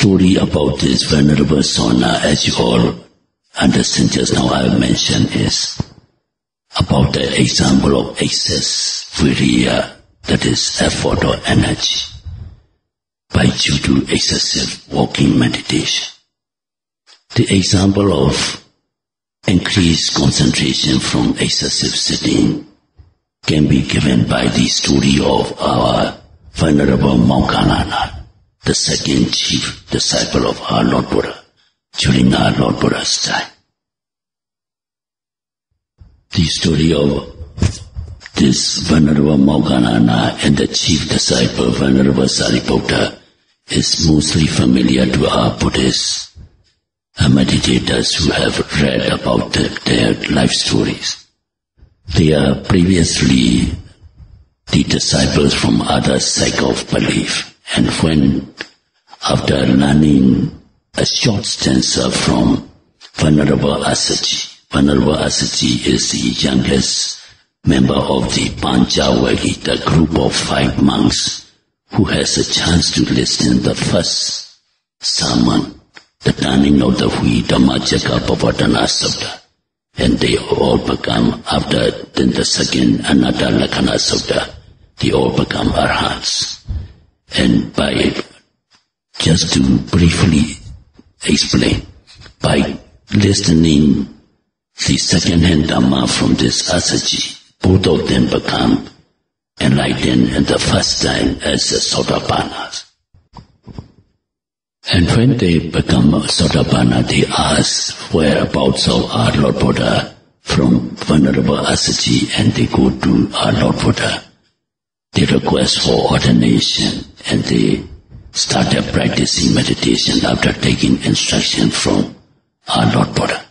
story about this Venerable Sayadaw, as you all understand just now I have mentioned, is about the example of excess virya, that is effort or energy, due to excessive walking meditation. The example of increased concentration from excessive sitting can be given by the story of our Venerable Moggallana, the second chief disciple of our Lord Buddha during our Lord Buddha's time. The story of this Venerable Moggallana and the chief disciple Venerable Sayadaw is mostly familiar to our Buddhist meditators who have read about their life stories. They are previously the disciples from other sect of belief, and when, after learning a short stanza from Venerable Assaji is the youngest member of the Panchavaggi, the group of 5 monks who has a chance to listen the first sermon, the turning of the wheel, Dhammacakka Pavattana Sutta, and they all become, after then the second Anatta Lakkhana Sutta, they all become arhats. And just to briefly explain, by listening the second-hand Dhamma from this Assaji, both of them become enlightened and the first time as the Sotapannas. And when they become Sotapanna, they ask whereabouts of our Lord Buddha from Venerable Assaji, and they go to our Lord Buddha. They request for ordination and they started practicing meditation after taking instruction from our Lord Buddha.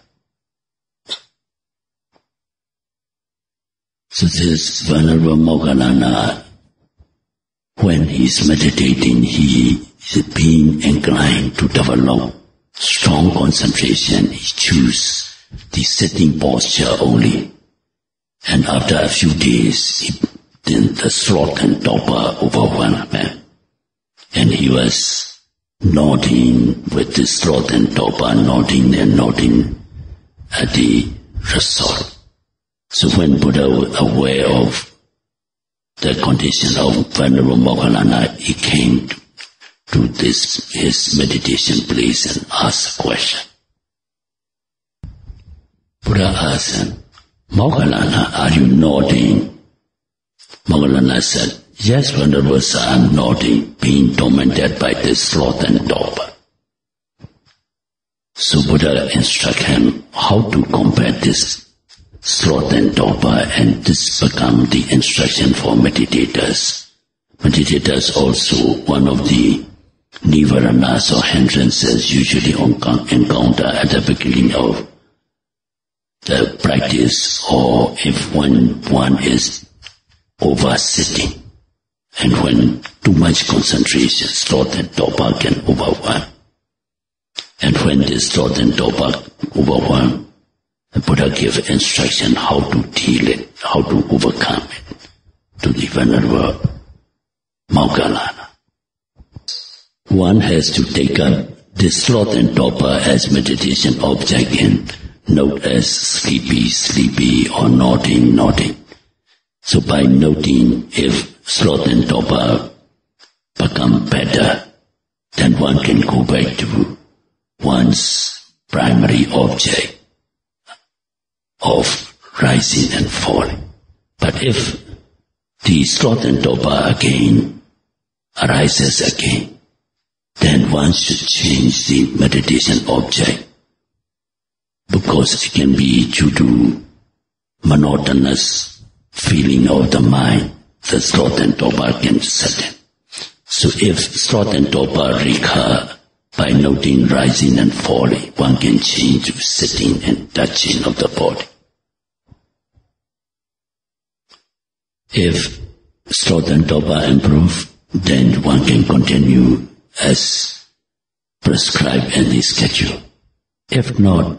So this Venerable Moggallana, when he is meditating, he is being inclined to develop strong concentration. He chooses the sitting posture only. And after a few days, then the sloth and torpor overwhelmed him. And he was nodding with the sloth and torpor, nodding and nodding at the result. So when Buddha was aware of the condition of Venerable Moggallana, he came to his meditation place and asked a question. Buddha asked him, Moggallana, are you nodding? Moggallana said, yes, Venerable Sir, I'm nodding, being tormented by this sloth and torpor. So Buddha instructed him how to compare this sloth and torpor, and this become the instruction for meditators. Meditators also, one of the nivaranas or hindrances usually encounter at the beginning of the practice, or if one is over sitting, and when too much concentration, sloth and torpor can overwhelm. And when this sloth and torpor overwhelm, the Buddha gave instruction how to deal it, how to overcome it to the Venerable Moggallana. One has to take up this sloth and torpor as meditation object and note as sleepy, sleepy, or nodding, nodding. So by noting, if sloth and torpor become better, then one can go back to one's primary object of rising and falling. But if the sloth and torpor again arises again, then one should change the meditation object, because it can be due to monotonous feeling of the mind, the sloth and torpor can set in. So if sloth and torpor recur by noting rising and falling, one can change to sitting and touching of the body. If sloth and torpor improve, then one can continue as prescribed in the schedule. If not,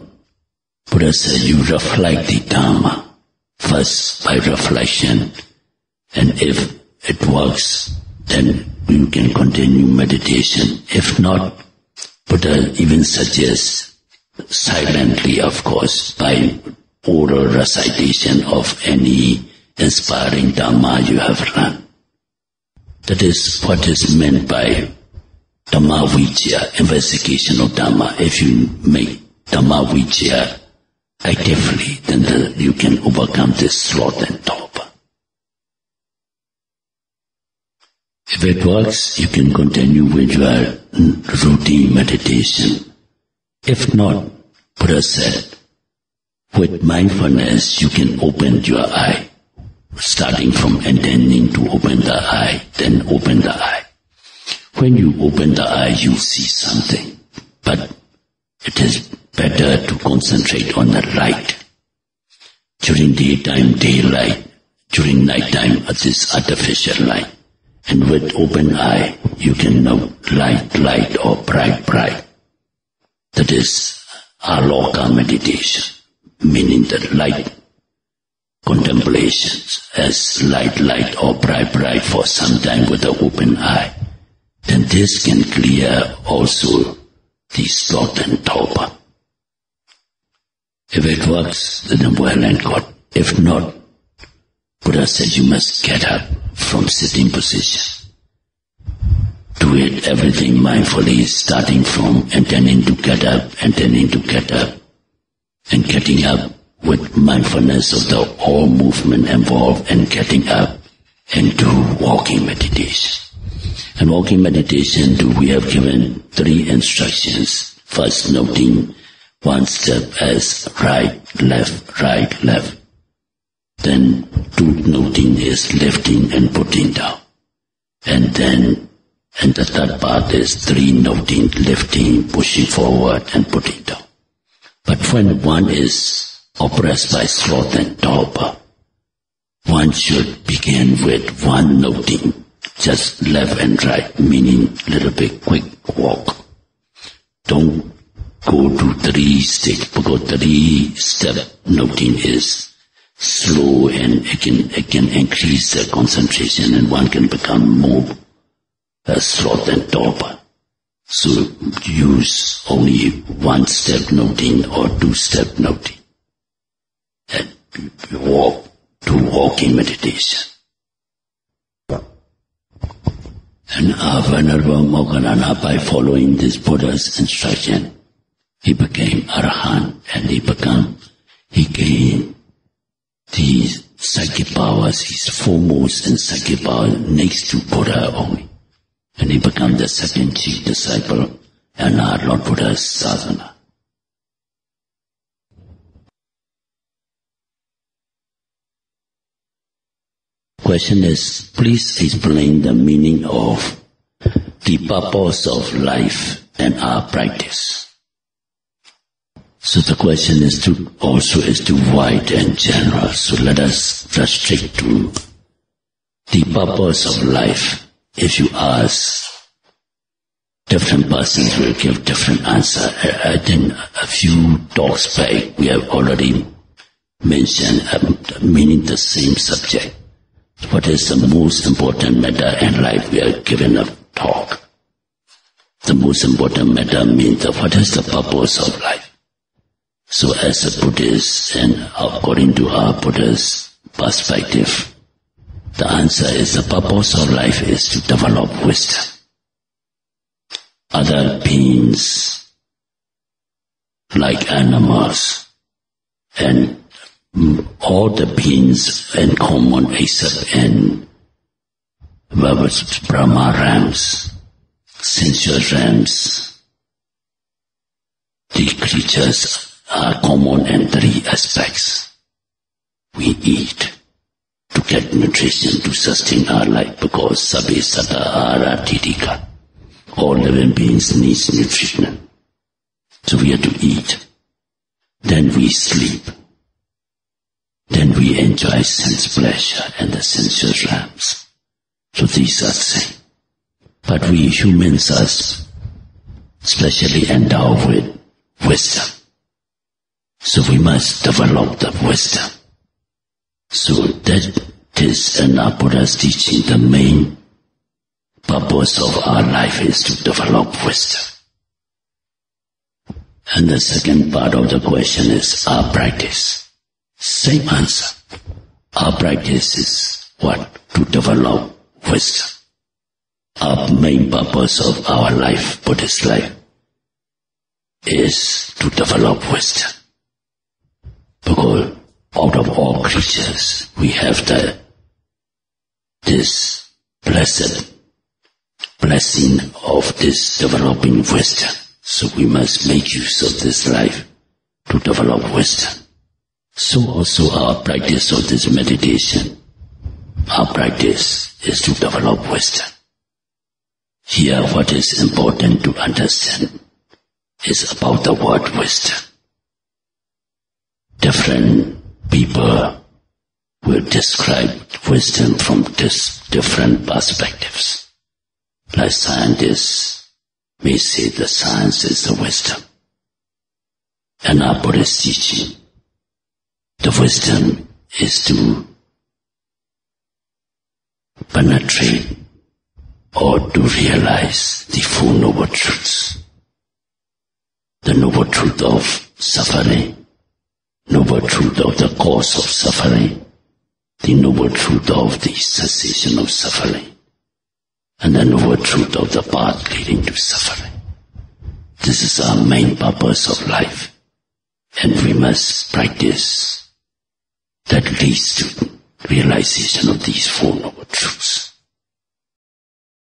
Buddha said you reflect the Dhamma first by reflection, and if it works, then you can continue meditation. If not, Buddha even suggests, silently of course, by oral recitation of any inspiring Dhamma you have learned. That is what is meant by Dhamma Vijaya, investigation of Dhamma. If you make Dhamma Vijaya actively, then you can overcome this sloth and torpor. If it works, you can continue with your routine meditation. If not, Buddha said, with mindfulness you can open your eye, starting from intending to open the eye, then open the eye. When you open the eye, you see something, but it is better to concentrate on the light. During daytime, daylight. During nighttime, it is artificial light. And with open eye, you can know light or bright. That is aloka meditation, meaning the light contemplations as light or bright for some time with the open eye. Then this can clear also the sloth and torpor. If it works, then well and good. If not, Buddha said you must get up from sitting position. Do it everything mindfully, starting from intending to get up, and getting up with mindfulness of the all movement involved, and getting up and do walking meditation. And walking meditation, we have given 3 instructions. First, noting one step as right, left. Then 2 noting is lifting and putting down. And the third part is 3 noting, lifting, pushing forward and putting down. But when one is oppressed by sloth and torpor, one should begin with 1 noting, just left and right, meaning little bit quick walk. Don't go to 3 stage, because 3-step noting is slow and it can increase the concentration and one can become more sloth and torpor. So use only 1-step noting or 2-step noting and do walking meditation. And our Venerable Moggallana, by following this Buddha's instruction, he became Arahant, and he gained the psychic powers. He's foremost in psychic power, next to Buddha only. And he became the second chief disciple in our Lord Buddha's sadhana. Question is, please explain the meaning of the purpose of life and our practice. So the question is too wide and general. So let us restrict to the purpose of life. If you ask, different persons will give different answer. I think a few talks back we have already mentioned meaning the same subject. What is the most important matter in life? We are given a talk. The most important matter means what is the purpose of life? So as a Buddhist, and according to our Buddhist perspective, the answer is the purpose of life is to develop wisdom. Other beings, like animals, and all the beings in common except in Brahma realms, sensual realms, the creatures are common in 3 aspects. We eat to get nutrition to sustain our life, because sabbe sata ara titika. All living beings need nutrition. So we have to eat. Then we sleep. Then we enjoy sense pleasure and the sensual realms. So these are same. But we humans are specially endowed with wisdom. So we must develop the wisdom. So that is in our Buddha's teaching, the main purpose of our life is to develop wisdom. And the second part of the question is our practice. Same answer. Our practice is what? To develop wisdom. Our main purpose of our life, Buddhist life, is to develop wisdom. Because out of all creatures, we have this blessed blessing of this developing wisdom. So we must make use of this life to develop wisdom. So also our practice of this meditation, our practice is to develop wisdom. Here what is important to understand is about the word wisdom. Different people will describe wisdom from different perspectives. Like scientists may say the science is the wisdom. And our Buddhist teaching, the wisdom is to penetrate or to realize the Four Noble Truths. The Noble Truth of suffering, Noble Truth of the cause of suffering, the Noble Truth of the cessation of suffering, and the Noble Truth of the path leading to suffering. This is our main purpose of life, and we must practice that leads to realization of these Four Noble Truths.